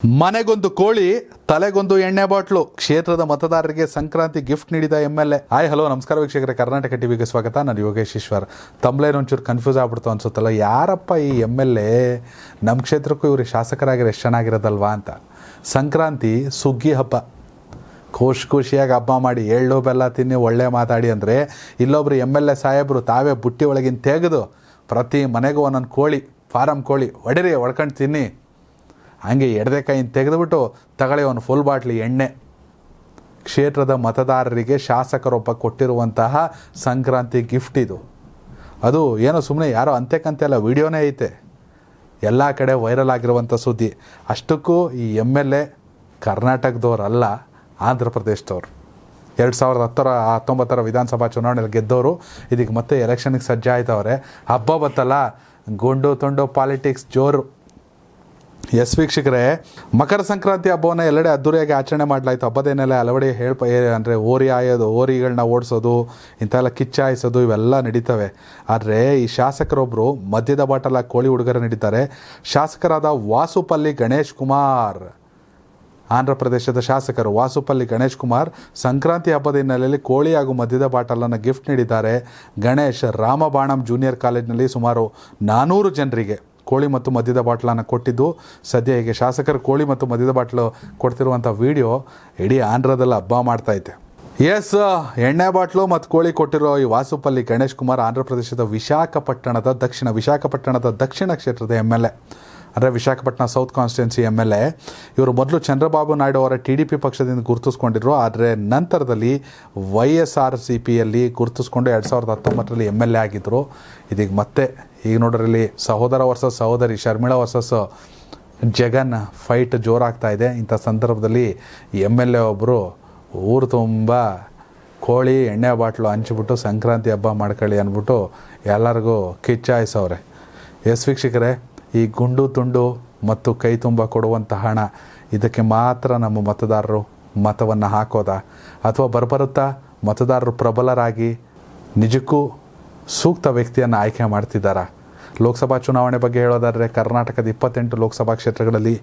ಮನೆಗೊಂದು ಕೋಳಿ, ತಲೆಗೊಂದು ಎಣ್ಣೆ ಬಾಟ್ಲು. ಕ್ಷೇತ್ರದ ಮತದಾರರಿಗೆ ಸಂಕ್ರಾಂತಿ ಗಿಫ್ಟ್ ನೀಡಿದ MLA. ಹಾಯ್ ಹಲೋ ನಮಸ್ಕಾರ ವೀಕ್ಷಕರೇ, ಕರ್ನಾಟಕ ಟಿವಿಗೆ ಸ್ವಾಗತ. ನಾನು ಯೋಗೇಶ್ ಈಶ್ವರ್. ತಮ್ಲೇನು ಒಂಚೂರು ಕನ್ಫ್ಯೂಸ್ ಆಗ್ಬಿಡ್ತು ಅನ್ಸುತ್ತಲ್ಲ, ಯಾರಪ್ಪ ಈ MLA, ನಮ್ಮ ಕ್ಷೇತ್ರಕ್ಕೂ ಇವರು ಶಾಸಕರಾಗಿರೋ ಎಷ್ಟು ಚೆನ್ನಾಗಿರೋದಲ್ವಾ ಅಂತ. ಸಂಕ್ರಾಂತಿ ಸುಗ್ಗಿ ಹಬ್ಬ, ಖುಷಿಯಾಗಿ ಹಬ್ಬ ಮಾಡಿ ಎಳ್ಳು ಬೆಲ್ಲ ತಿನ್ನಿ ಒಳ್ಳೆ ಮಾತಾಡಿ ಅಂದರೆ, ಇಲ್ಲೊಬ್ರು MLA ಸಾಹೇಬರು ತಾವೇ ಬುಟ್ಟಿ ಒಳಗಿನ ತೆಗೆದು ಪ್ರತಿ ಮನೆಗೂ ಒಂದೊಂದು ಕೋಳಿ, ಫಾರಮ್ ಕೋಳಿ ಹೊಡಿರಿ, ಹೊಡ್ಕೊಂಡು ತಿನ್ನಿ, ಹಂಗೆ ಎಡದೆ ಕೈಯಿಂದ ತೆಗೆದುಬಿಟ್ಟು ತಗೊಳ್ಳಿ ಒಂದು ಫುಲ್ ಬಾಟ್ಲಿ ಎಣ್ಣೆ. ಕ್ಷೇತ್ರದ ಮತದಾರರಿಗೆ ಶಾಸಕರೊಬ್ಬ ಕೊಟ್ಟಿರುವಂತಹ ಸಂಕ್ರಾಂತಿ ಗಿಫ್ಟ್ ಇದು. ಅದು ಏನೋ ಸುಮ್ಮನೆ ಯಾರೋ ಅಂತೆಕಂತೆ ಅಲ್ಲ, ವಿಡಿಯೋನೇ ಐತೆ, ಎಲ್ಲ ಕಡೆ ವೈರಲ್ ಆಗಿರುವಂಥ ಸುದ್ದಿ. ಅಷ್ಟಕ್ಕೂ ಈ MLA ಕರ್ನಾಟಕದವ್ರಲ್ಲ, ಆಂಧ್ರ ಪ್ರದೇಶದವ್ರು. 2019 ವಿಧಾನಸಭಾ ಚುನಾವಣೆಯಲ್ಲಿ ಗೆದ್ದವರು ಇದಕ್ಕೆ ಮತ್ತೆ ಎಲೆಕ್ಷನ್ಗೆ ಸಜ್ಜಾಯ್ತವ್ರೆ. ಹಬ್ಬ ಬತ್ತಲ್ಲ, ಗುಂಡು ತುಂಡು ಪಾಲಿಟಿಕ್ಸ್ ಜೋರು. ಎಸ್ ವೀಕ್ಷಕರೇ, ಮಕರ ಸಂಕ್ರಾಂತಿ ಹಬ್ಬವನ್ನು ಎಲ್ಲೆಡೆ ಅದ್ದೂರಿಯಾಗಿ ಆಚರಣೆ ಮಾಡಲಾಯಿತು. ಹಬ್ಬದೇನೆಲ್ಲ ಹಲವೆಡೆ ಅಂದರೆ ಓರಿ ಆಯೋದು, ಓರಿಗಳನ್ನ ಓಡಿಸೋದು, ಇಂಥೆಲ್ಲ ಕಿಚ್ಚಾಯಿಸೋದು ಇವೆಲ್ಲ ನಡೀತವೆ. ಆದರೆ ಈ ಶಾಸಕರೊಬ್ಬರು ಮದ್ಯದ ಬಾಟಲ ಕೋಳಿ ಉಡುಗೊರೆ ನೀಡಿದ್ದಾರೆ. ಶಾಸಕರಾದ ವಾಸುಪಲ್ಲಿ ಗಣೇಶ್ ಕುಮಾರ್, ಆಂಧ್ರ ಪ್ರದೇಶದ ಶಾಸಕರು ವಾಸುಪಲ್ಲಿ ಗಣೇಶ್ ಕುಮಾರ್ ಸಂಕ್ರಾಂತಿ ಹಬ್ಬದ ಹಿನ್ನೆಲೆಯಲ್ಲಿ ಕೋಳಿ ಹಾಗೂ ಮದ್ಯದ ಬಾಟಲನ್ನು ಗಿಫ್ಟ್ ನೀಡಿದ್ದಾರೆ. ಗಣೇಶ್ ರಾಮಬಾಣಂ ಜೂನಿಯರ್ ಕಾಲೇಜಿನಲ್ಲಿ ಸುಮಾರು 400 ಜನರಿಗೆ ಕೋಳಿ ಮತ್ತು ಮದ್ಯದ ಬಾಟ್ಲನ್ನು ಕೊಟ್ಟಿದ್ದು. ಸದ್ಯ ಹೀಗೆ ಶಾಸಕರು ಕೋಳಿ ಮತ್ತು ಮದ್ಯದ ಬಾಟ್ಲು ಕೊಡ್ತಿರುವಂಥ ವಿಡಿಯೋ ಇಡೀ ಆಂಧ್ರದಲ್ಲಿ ಹಬ್ಬ ಮಾಡ್ತೈತೆ. ಎಸ್, ಎಣ್ಣೆ ಬಾಟ್ಲು ಮತ್ತು ಕೋಳಿ ಕೊಟ್ಟಿರೋ ಈ ವಾಸುಪಲ್ಲಿ ಗಣೇಶ್ ಕುಮಾರ್ ಆಂಧ್ರ ಪ್ರದೇಶದ ವಿಶಾಖಪಟ್ಟಣದ ದಕ್ಷಿಣ ಕ್ಷೇತ್ರದ MLA, ಅಂದರೆ ವಿಶಾಖಪಟ್ಟಣ ಸೌತ್ ಕಾನ್ಸ್ಟಿಟ್ಯೂನ್ಸಿ MLA. ಇವರು ಮೊದಲು ಚಂದ್ರಬಾಬು ನಾಯ್ಡು ಅವರ TDP ಪಕ್ಷದಿಂದ ಗುರುತಿಸ್ಕೊಂಡಿದ್ರು. ಆದರೆ ನಂತರದಲ್ಲಿ YSRCPಯಲ್ಲಿ ಗುರುತಿಸ್ಕೊಂಡು 2019ರಲ್ಲಿ MLA ಆಗಿದ್ದರು. ಇದೀಗ ಮತ್ತೆ ಈಗ ನೋಡ್ರಲ್ಲಿ ಸಹೋದರ ವರ್ಸಸ್ ಸಹೋದರಿ ಶರ್ಮಿಳಾ ವರ್ಸಸ್ ಜಗನ್ ಫೈಟ್ ಜೋರಾಗ್ತಾ ಇದೆ. ಇಂಥ ಸಂದರ್ಭದಲ್ಲಿ MLA ಒಬ್ಬರು ಊರು ತುಂಬ ಕೋಳಿ ಎಣ್ಣೆ ಬಾಟ್ಲು ಹಂಚಿಬಿಟ್ಟು ಸಂಕ್ರಾಂತಿ ಹಬ್ಬ ಮಾಡ್ಕೊಳ್ಳಿ ಅಂದ್ಬಿಟ್ಟು ಎಲ್ಲರಿಗೂ ಕಿಚ್ಚಾಯಿಸವ್ರೆ. ಎಸ್ ವೀಕ್ಷಕರೇ, ಈ ಗುಂಡು ತುಂಡು ಮತ್ತು ಕೈ ತುಂಬ ಕೊಡುವಂಥ ಹಣ, ಇದಕ್ಕೆ ಮಾತ್ರ ನಮ್ಮ ಮತದಾರರು ಮತವನ್ನು ಹಾಕೋದಾ, ಅಥವಾ ಬರುತ್ತಾ ಮತದಾರರು ಪ್ರಬಲರಾಗಿ ನಿಜಕ್ಕೂ ಸೂಕ್ತ ವ್ಯಕ್ತಿಯನ್ನು ಆಯ್ಕೆ ಮಾಡ್ತಿದ್ದಾರಾ? ಲೋಕಸಭಾ ಚುನಾವಣೆ ಬಗ್ಗೆ ಹೇಳೋದಾದರೆ ಕರ್ನಾಟಕದ 28 ಲೋಕಸಭಾ ಕ್ಷೇತ್ರಗಳಲ್ಲಿ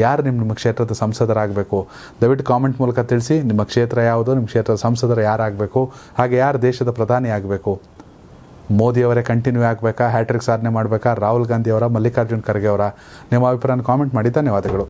ಯಾರು ನಿಮ್ಮ ಕ್ಷೇತ್ರದ ಸಂಸದರಾಗಬೇಕು? ದಯವಿಟ್ಟು ಕಾಮೆಂಟ್ ಮೂಲಕ ತಿಳಿಸಿ. ನಿಮ್ಮ ಕ್ಷೇತ್ರ ಯಾವುದು, ನಿಮ್ಮ ಕ್ಷೇತ್ರದ ಸಂಸದರು ಯಾರಾಗಬೇಕು, ಹಾಗೆ ಯಾರು ದೇಶದ ಪ್ರಧಾನಿ ಆಗಬೇಕು? ಮೋದಿಯವರೇ ಕಂಟಿನ್ಯೂ ಆಗಬೇಕಾ, ಹ್ಯಾಟ್ರಿಕ್ ಸಾಧನೆ ಮಾಡಬೇಕಾ, ರಾಹುಲ್ ಗಾಂಧಿ ಅವರ, ಮಲ್ಲಿಕಾರ್ಜುನ್ ಖರ್ಗೆ ಅವರ? ನಿಮ್ಮ ಅಭಿಪ್ರಾಯನ ಕಾಮೆಂಟ್ ಮಾಡಿ. ಧನ್ಯವಾದಗಳು.